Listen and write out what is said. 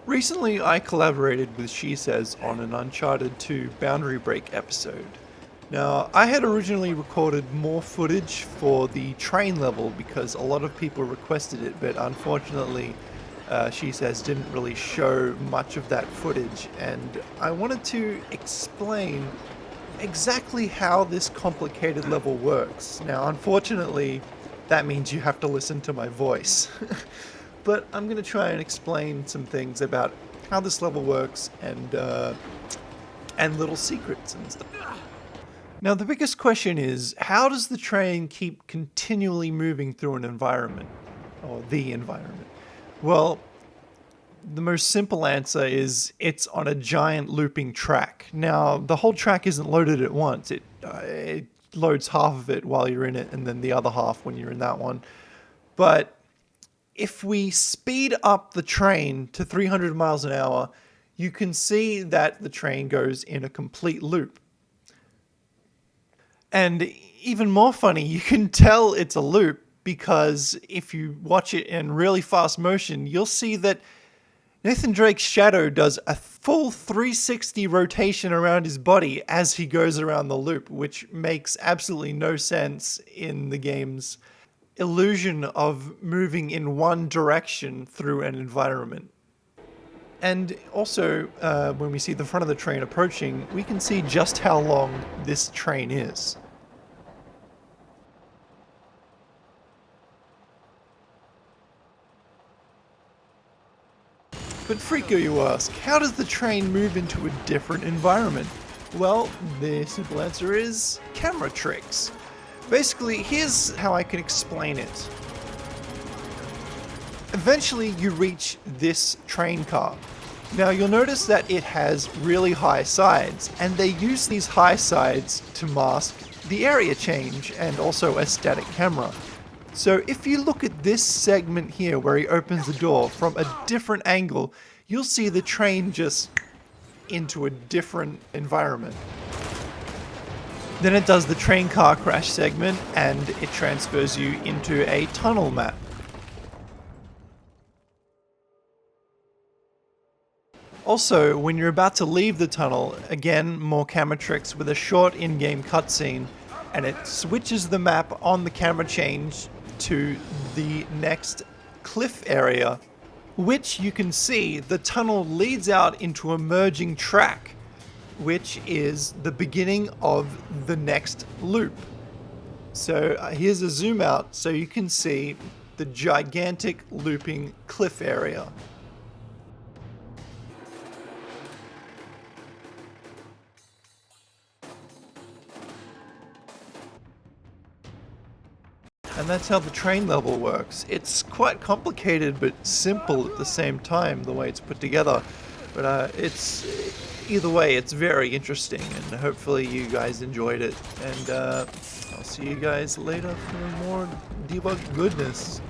Recently, I collaborated with She Says on an Uncharted 2 Boundary Break episode. Now, I had originally recorded more footage for the train level because a lot of people requested it, but unfortunately, She Says didn't really show much of that footage, and I wanted to explain exactly how this complicated level works. Now, unfortunately, that means you have to listen to my voice. But I'm going to try and explain some things about how this level works and little secrets and stuff. Now, the biggest question is, how does the train keep continually moving through an environment, or the environment? Well, the most simple answer is it's on a giant looping track. Now, the whole track isn't loaded at once. It loads half of it while you're in it, and then the other half when you're in that one. But if we speed up the train to 300 miles an hour, you can see that the train goes in a complete loop. And even more funny, you can tell it's a loop because if you watch it in really fast motion, you'll see that Nathan Drake's shadow does a full 360 rotation around his body as he goes around the loop, which makes absolutely no sense in the game's illusion of moving in one direction through an environment. And also, when we see the front of the train approaching, we can see just how long this train is. But Freako, you ask, how does the train move into a different environment? Well, the simple answer is camera tricks. Basically, here's how I can explain it. Eventually, you reach this train car. Now, you'll notice that it has really high sides, and they use these high sides to mask the area change and also a static camera. So if you look at this segment here where he opens the door from a different angle, you'll see the train just into a different environment. Then it does the train car crash segment and it transfers you into a tunnel map. Also, when you're about to leave the tunnel, again, more camera tricks with a short in-game cutscene, and it switches the map on the camera change to the next cliff area, which you can see the tunnel leads out into a merging track, which is the beginning of the next loop. So here's a zoom out so you can see the gigantic looping cliff area. And that's how the train level works. It's quite complicated but simple at the same time, the way it's put together. But either way, it's very interesting, and hopefully you guys enjoyed it. And I'll see you guys later for more debug goodness.